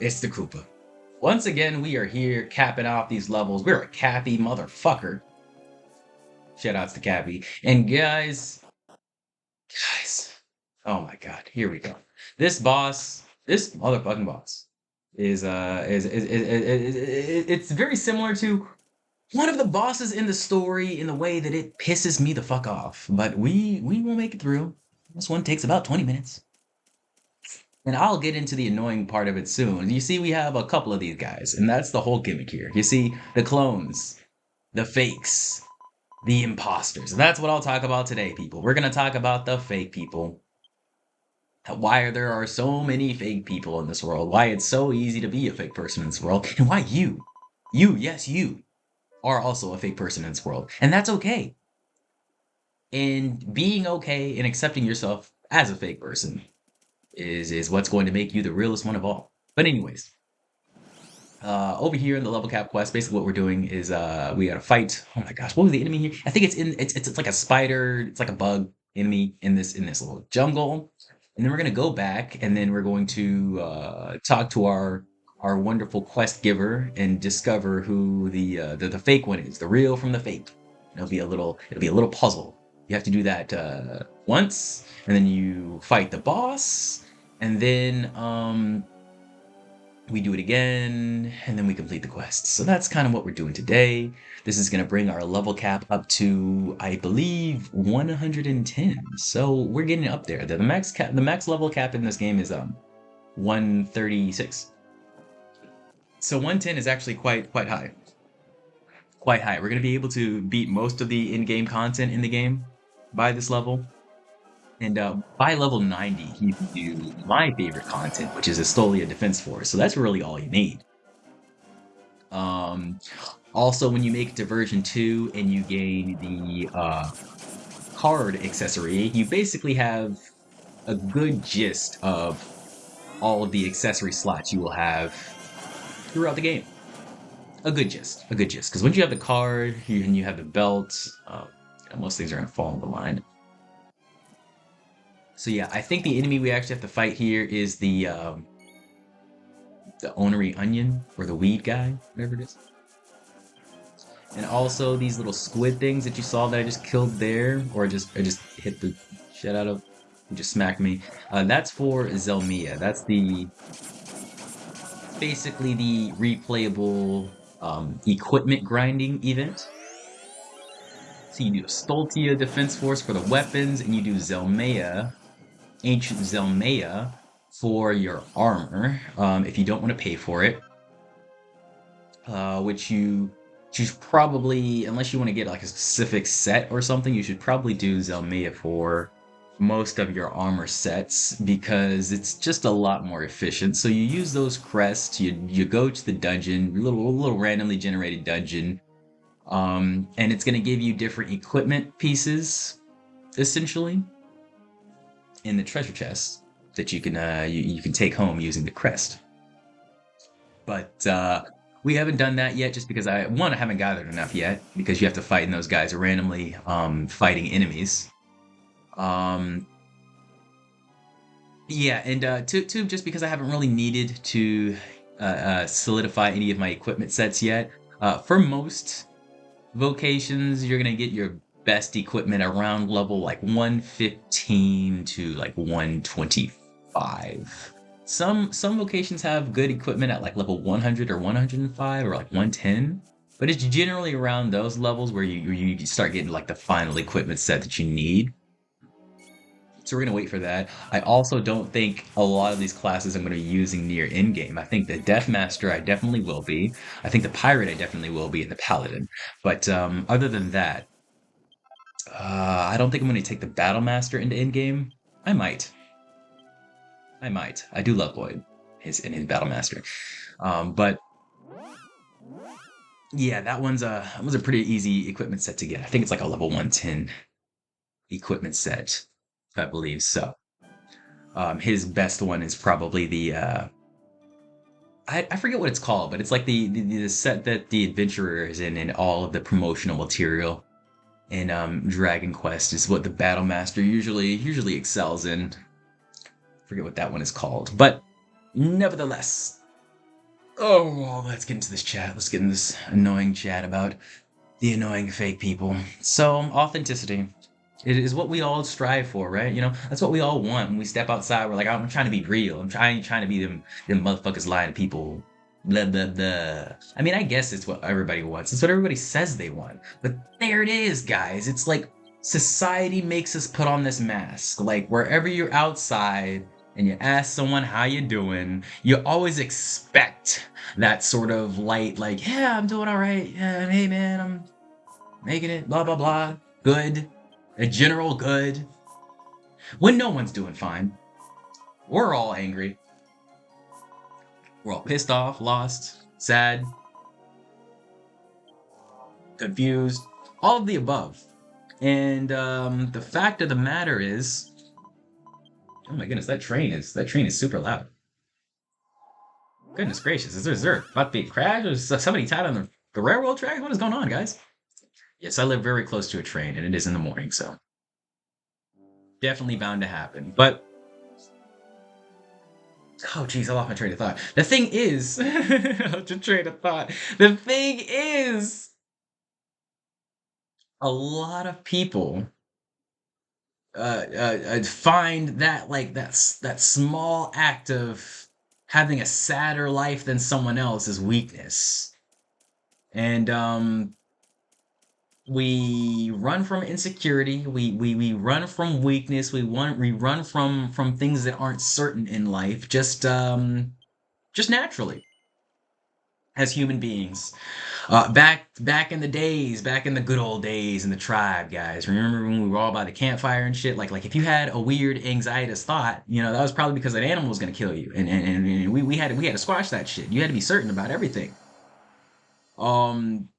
it's the Koopa. Once again, we are here capping off these levels. We're a Cappy motherfucker. Shoutouts to Cappy. And guys, oh my god, here we go. This motherfucking boss it's very similar to one of the bosses in the story in the way that it pisses me the fuck off. But we will make it through. This one takes about 20 minutes. And I'll get into the annoying part of it soon. You see, we have a couple of these guys, and that's the whole gimmick here. You see, the clones, the fakes, the imposters. That's what I'll talk about today, people. We're gonna talk about the fake people. Why there are so many fake people in this world. Why it's so easy to be a fake person in this world. And why yes, you, are also a fake person in this world. And that's okay. And being okay and accepting yourself as a fake person is what's going to make you the realest one of all. But anyways, over here in the level cap quest, basically what we're doing is we gotta fight. Oh my gosh, what was the enemy here? I think it's like a spider. It's like a bug enemy in this little jungle. And then we're gonna go back, and then we're going to talk to our wonderful quest giver and discover who the fake one is, the real from the fake. It'll be a little puzzle. You have to do that once, and then you fight the boss, and then we do it again, and then we complete the quest. So that's kind of what we're doing today. This is going to bring our level cap up to, I believe, 110. So we're getting up there. The max level cap in this game is 136. So 110 is actually quite high. Quite high. We're going to be able to beat most of the in-game content in the game by this level. And by level 90, you can do my favorite content, which is Estolia Defense Force. So that's really all you need. Also, when you make it to version 2 and you gain the card accessory, you basically have a good gist of all of the accessory slots you will have throughout the game. A good gist. Because once you have the card and you have the belt, most things are going to fall in the line. So yeah, I think the enemy we actually have to fight here is the ornery onion, or the weed guy, whatever it is. And also these little squid things that you saw that I just killed there, or I just hit the shit out of, you just smacked me. That's for Zelmia. That's basically the replayable equipment grinding event. So you do Stoltia Defense Force for the weapons, and you do Zelmia, Ancient Zelmia, for your armor, if you don't want to pay for it. Which you should probably, unless you want to get like a specific set or something, you should probably do Zelmia for most of your armor sets, because it's just a lot more efficient. So you use those crests, you go to the dungeon, little randomly generated dungeon, and it's going to give you different equipment pieces, essentially, in the treasure chest that you can you can take home using the crest. But we haven't done that yet, just because I haven't gathered enough yet, because you have to fight, and those guys are randomly fighting enemies. Yeah, and two, just because I haven't really needed to solidify any of my equipment sets yet. For most vocations, you're gonna get your best equipment around level like 115 to like 125. Some vocations have good equipment at like level 100 or 105 or like 110, but it's generally around those levels where you start getting like the final equipment set that you need. So we're gonna wait for that. I also don't think a lot of these classes I'm gonna be using near in-game. I think the Deathmaster I definitely will be. I think the Pirate I definitely will be, and the Paladin. But other than that, I don't think I'm gonna take the Battlemaster into in-game. I might. I do love Lloyd, his Battlemaster. But yeah, that one's a pretty easy equipment set to get. I think it's like a level 110 equipment set, I believe so. His best one is probably the I forget what it's called, but it's like the set that the adventurer is in, and all of the promotional material in Dragon Quest is what the Battlemaster usually excels in. Forget what that one is called, but nevertheless, Oh, well, let's get into this chat. Let's get in this annoying chat about the annoying fake people. So, authenticity. It is what we all strive for, right? You know, that's what we all want when we step outside. We're like, I'm trying to be real. I ain't trying to be them motherfuckers lying to people. Blah, blah, blah. I mean, I guess it's what everybody wants. It's what everybody says they want. But there it is, guys. It's like society makes us put on this mask. Like, wherever you're outside and you ask someone how you doing, you always expect that sort of light, like, yeah, I'm doing all right. Yeah, hey, man, I'm making it, blah, blah, blah. Good. A general good. When no one's doing fine. We're all angry. We're all pissed off, lost, sad, confused, all of the above. And the fact of the matter is, oh my goodness, that train is super loud. Goodness gracious, is there about to be a crash? Or is somebody tied on the railroad track? What is going on, guys? Yes, I live very close to a train, and it is in the morning, so definitely bound to happen. But oh, geez, I lost my train of thought. The thing is, the train of thought. The thing is, a lot of people find that like that small act of having a sadder life than someone else is weakness, and we run from insecurity. We run from weakness. We run from things that aren't certain in life. Just naturally as human beings. Back in the days, back in the good old days in the tribe, guys. Remember when we were all by the campfire and shit? Like if you had a weird anxietous thought, you know, that was probably because an animal was gonna kill you. And we had to squash that shit. You had to be certain about everything. Um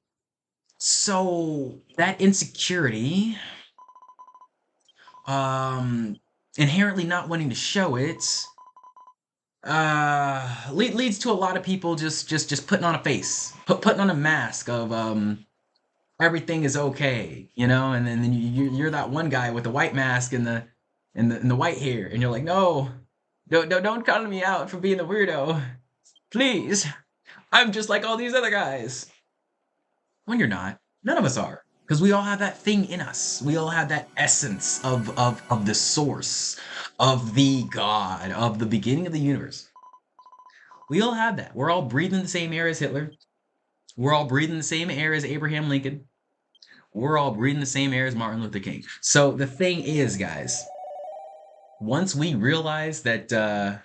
so that insecurity, um inherently not wanting to show it, leads to a lot of people just putting on a face, putting on a mask of everything is okay, you know, and then you're that one guy with the white mask and the white hair, and you're like, no, don't call me out for being the weirdo, please. I'm just like all these other guys. When you're not, none of us are, because we all have that thing in us. We all have that essence of the source, of the God, of the beginning of the universe. We all have that. We're all breathing the same air as Hitler. We're all breathing the same air as Abraham Lincoln. We're all breathing the same air as Martin Luther King. So the thing is, guys, once we realize that,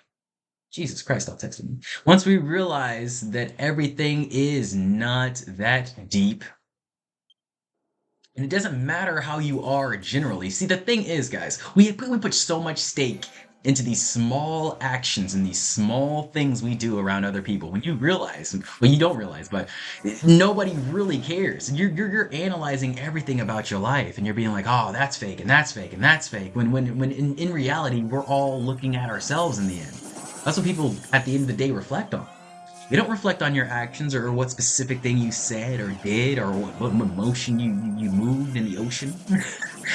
Jesus Christ, stop texting me. Once we realize that everything is not that deep, and it doesn't matter how you are generally. See, the thing is, guys, we put so much stake into these small actions and these small things we do around other people. When you realize, well, you don't realize, but nobody really cares. You're analyzing everything about your life, and you're being like, oh, that's fake, and that's fake, and that's fake. When in reality, we're all looking at ourselves in the end. That's what people at the end of the day reflect on. You don't reflect on your actions or what specific thing you said or did or what motion you moved in the ocean.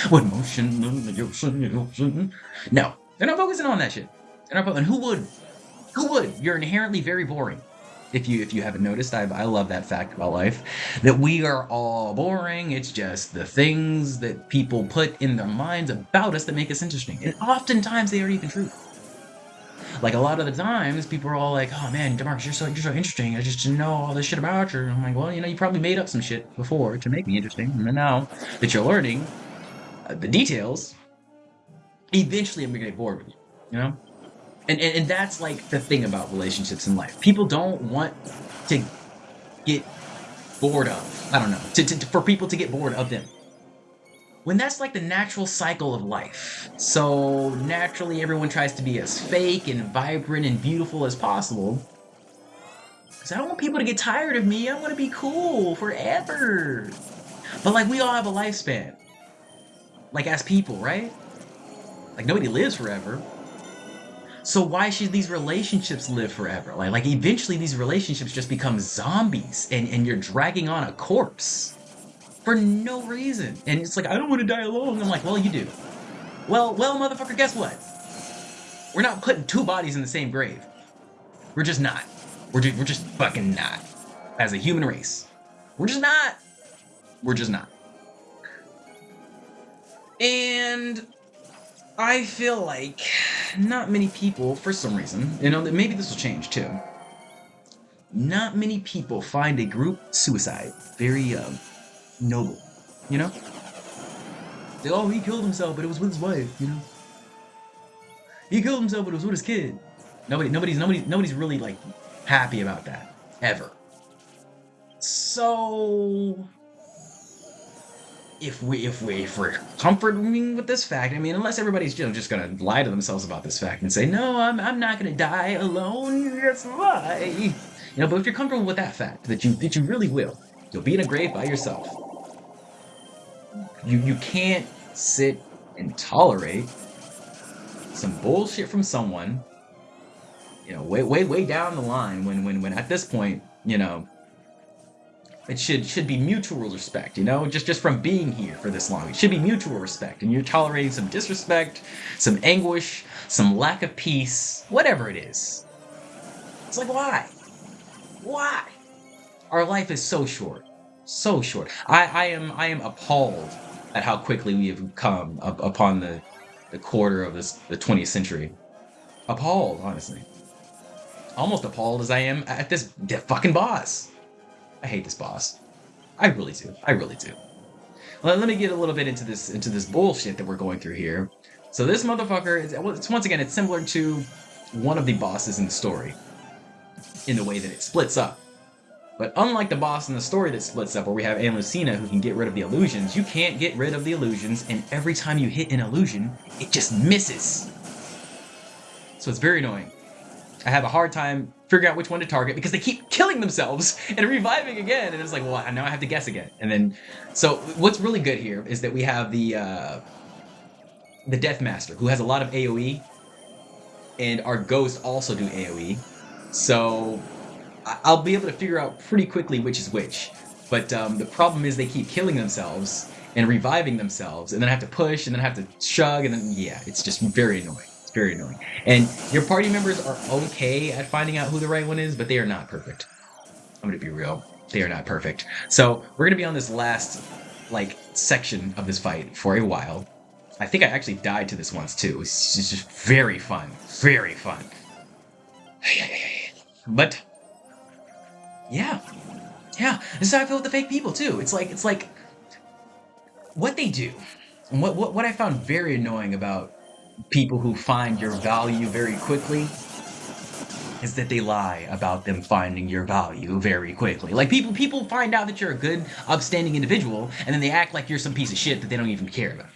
What motion in the ocean? No, they're not focusing on that shit. They're not focusing. Who would? Who would? You're inherently very boring. If you haven't noticed, I love that fact about life, that we are all boring. It's just the things that people put in their minds about us that make us interesting, and oftentimes they aren't even true. Like a lot of the times, people are all like, "Oh man, DeMarcus, you're so interesting. I just didn't know all this shit about you." I'm like, "Well, you know, you probably made up some shit before to make me interesting, and then now that you're learning the details, eventually I'm gonna get bored with you, you know." And that's like the thing about relationships in life. People don't want to get bored of. I don't know. For people to get bored of them. When that's like the natural cycle of life. So naturally everyone tries to be as fake and vibrant and beautiful as possible. Because I don't want people to get tired of me. I want to be cool forever. But like we all have a lifespan. Like as people, right? Like nobody lives forever. So why should these relationships live forever? Like eventually these relationships just become zombies and you're dragging on a corpse. For no reason. And it's like, I don't want to die alone. I'm like, well, you do. Well, motherfucker, guess what? We're not putting two bodies in the same grave. We're just not. We're just fucking not. As a human race. We're just not. We're just not. And I feel like not many people, for some reason, maybe this will change too. Not many people find a group suicide very noble, you know? Oh, he killed himself, but it was with his wife, you know? He killed himself, but it was with his kid. Nobody's really like happy about that ever. So if we're comforting with this fact, I mean, unless everybody's just gonna lie to themselves about this fact and say, no, I'm not gonna die alone. That's a lie. But if you're comfortable with that fact that you really will, you'll be in a grave by yourself. You can't sit and tolerate some bullshit from someone, way down the line when at this point, it should be mutual respect, just from being here for this long. It should be mutual respect, and you're tolerating some disrespect, some anguish, some lack of peace, whatever it is. It's like, why? Why? Our life is so short. So short. I am appalled at how quickly we have come upon the quarter of the 20th century. Appalled, honestly. Almost appalled as I am at this fucking boss. I hate this boss. I really do. I really do. Let me get a little bit into this bullshit that we're going through here. So this motherfucker it's once again, it's similar to one of the bosses in the story in the way that it splits up. But unlike the boss in the story that splits up, where we have Ann Lucina who can get rid of the illusions, you can't get rid of the illusions, and every time you hit an illusion, it just misses. So it's very annoying. I have a hard time figuring out which one to target because they keep killing themselves and reviving again, and it's like, well, now I have to guess again. And then, so what's really good here is that we have the Death Master, who has a lot of AoE, and our ghosts also do AoE. So I'll be able to figure out pretty quickly which is which. But the problem is they keep killing themselves and reviving themselves, and then I have to push, and then I have to chug, and then, yeah, it's just very annoying. It's very annoying. And your party members are okay at finding out who the right one is, but they are not perfect. I'm gonna be real. They are not perfect. So we're gonna be on this last, section of this fight for a while. I think I actually died to this once, too. It's just very fun. Very fun. But yeah, this is how I feel with the fake people too. It's like what they do, and what I found very annoying about people who find your value very quickly is that they lie about them finding your value very quickly. Like people find out that you're a good, upstanding individual, and then they act like you're some piece of shit that they don't even care about.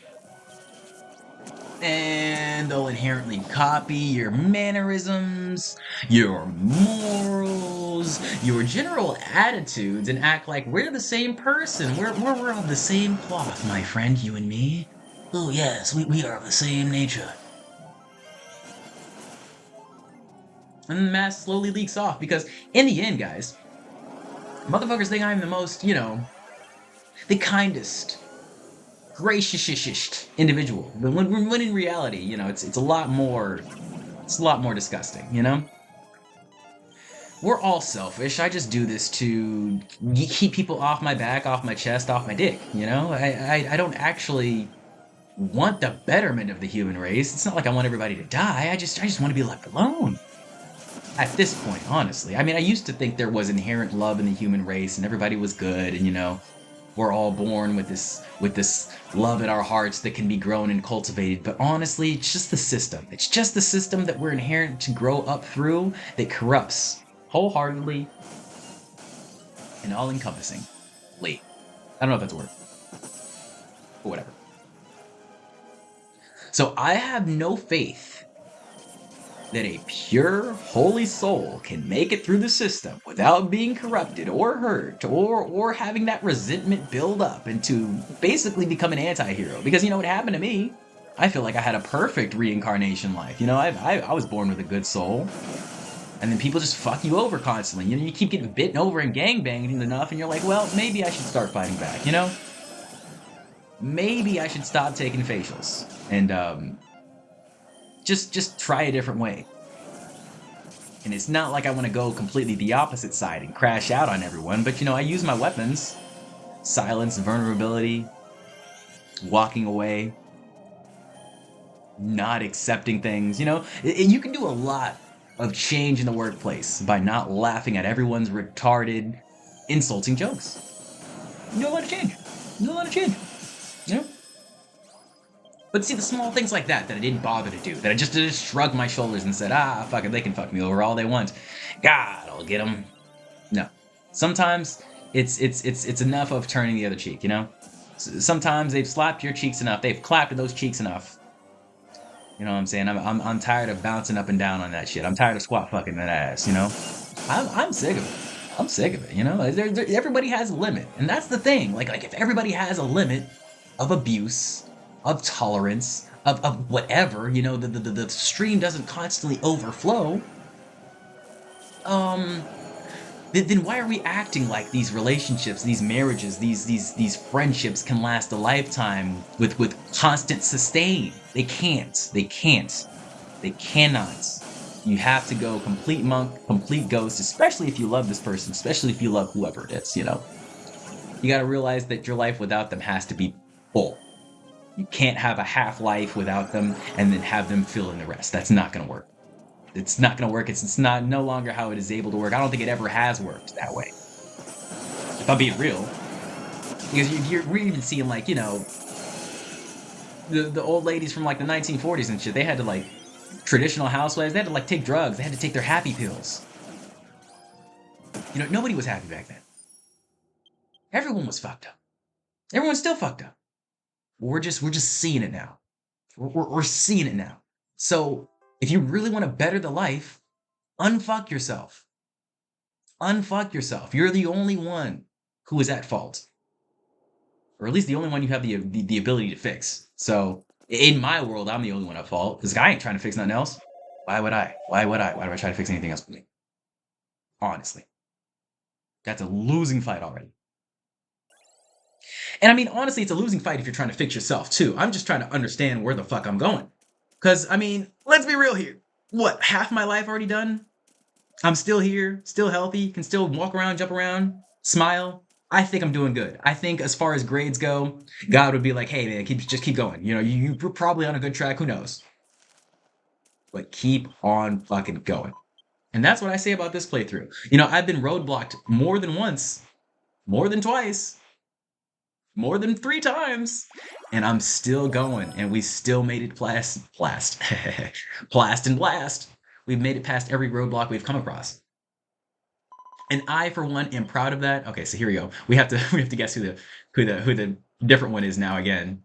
And they'll inherently copy your mannerisms, your morals, your general attitudes, and act like we're the same person. We're of the same cloth, my friend, you and me. Oh yes, we are of the same nature. And the mask slowly leaks off because, in the end, guys, motherfuckers think I'm the most, the kindest, gracious individual. When in reality, it's a lot more disgusting, We're all selfish. I just do this to keep people off my back, off my chest, off my dick, I don't actually want the betterment of the human race. It's not like I want everybody to die. I just want to be left alone. At this point, honestly. I mean, I used to think there was inherent love in the human race and everybody was good, and we're all born with this love in our hearts that can be grown and cultivated. But honestly, it's just the system. It's just the system that we're inherent to grow up through that corrupts wholeheartedly and all-encompassingly. I don't know if that's a word, but whatever. So I have no faith that a pure, holy soul can make it through the system without being corrupted or hurt or having that resentment build up into basically become an anti-hero. Because what happened to me, I feel like I had a perfect reincarnation life. I was born with a good soul. And then people just fuck you over constantly. You keep getting bitten over and gangbanged enough, and you're like, well, maybe I should start fighting back, Maybe I should stop taking facials and just try a different way. And it's not like I want to go completely the opposite side and crash out on everyone, but I use my weapons. Silence, vulnerability, walking away, not accepting things, you can do a lot of change in the workplace by not laughing at everyone's retarded, insulting jokes. You do a lot of change. You do a lot of change. You know? But see, the small things like that I didn't bother to do, that I just shrugged my shoulders and said, fuck it, they can fuck me over all they want. God, I'll get them. No. Sometimes it's enough of turning the other cheek, Sometimes they've slapped your cheeks enough, they've clapped those cheeks enough. You know what I'm saying? I'm tired of bouncing up and down on that shit. I'm tired of squat fucking that ass, I'm sick of it. I'm sick of it, everybody has a limit. And that's the thing. Like if everybody has a limit of abuse, of tolerance, of whatever, the stream doesn't constantly overflow, then why are we acting like these relationships, these marriages, these friendships can last a lifetime with constant sustain? They can't. They cannot. You have to go complete monk, complete ghost, especially if you love this person, especially if you love whoever it is, You gotta realize that your life without them has to be full. You can't have a half life without them and then have them fill in the rest. That's not gonna work. It's not gonna work. It's no longer how it is able to work. I don't think it ever has worked that way. If I'm being real. Because we're even seeing the old ladies from the 1940s and shit. They had to traditional housewives. They had to take drugs. They had to take their happy pills. Nobody was happy back then. Everyone was fucked up. Everyone's still fucked up. We're just seeing it now. We're seeing it now. So if you really want to better the life, unfuck yourself. Unfuck yourself. You're the only one who is at fault. Or at least the only one you have the ability to fix. So in my world, I'm the only one at fault. Because I ain't trying to fix nothing else. Why would I? Why do I try to fix anything else with me? Honestly. That's a losing fight already. And I mean, honestly, it's a losing fight if you're trying to fix yourself too. I'm just trying to understand where the fuck I'm going. Because, I mean, let's be real here. What, half my life already done? I'm still here, still healthy, can still walk around, jump around, smile. I think I'm doing good. I think as far as grades go, God would be like, hey man, just keep going. You're probably on a good track, who knows? But keep on fucking going. And that's what I say about this playthrough. I've been roadblocked more than once, more than twice, more than 3 times, and I'm still going, and we still made it plast and blast. We've made it past every roadblock we've come across. And I, for one, am proud of that. Okay, so here we go. We have to guess who the different one is now again.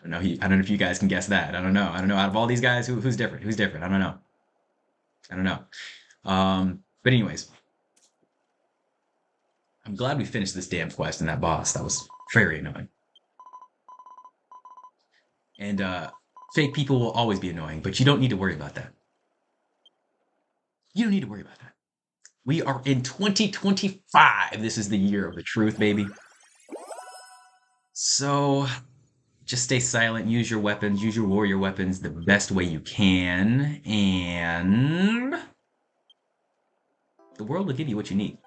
I don't know if you guys can guess that. I don't know. Out of all these guys, who's different? Who's different? I don't know. But anyways, I'm glad we finished this damn quest and that boss. That was very annoying. And fake people will always be annoying, but you don't need to worry about that. You don't need to worry about that. We are in 2025. This is the year of the truth, baby. So just stay silent, use your weapons, use your warrior weapons the best way you can, and the world will give you what you need.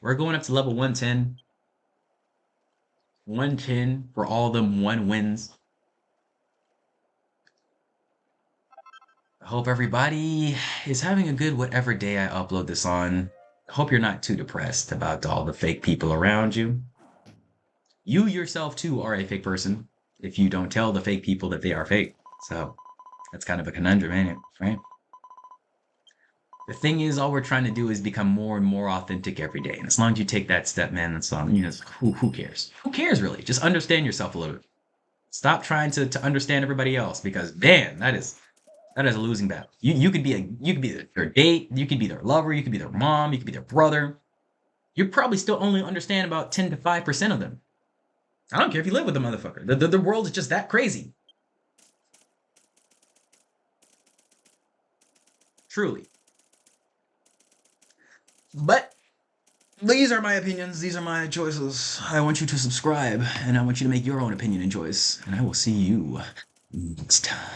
We're going up to level 110. 110 for all them 1 wins. I hope everybody is having a good whatever day I upload this on. I hope you're not too depressed about all the fake people around you. You yourself too are a fake person if you don't tell the fake people that they are fake. So that's kind of a conundrum, ain't it? Right? The thing is, all we're trying to do is become more and more authentic every day. And as long as you take that step, man, that's all. Who cares? Who cares, really? Just understand yourself a little bit. Stop trying to understand everybody else, because man, that is a losing battle. You could be their date, you could be their lover, you could be their mom, you could be their brother. You probably still only understand about 10 to 5% of them. I don't care if you live with the motherfucker. The world is just that crazy. Truly. But these are my opinions. These are my choices. I want you to subscribe, and I want you to make your own opinion and choice. And I will see you next time.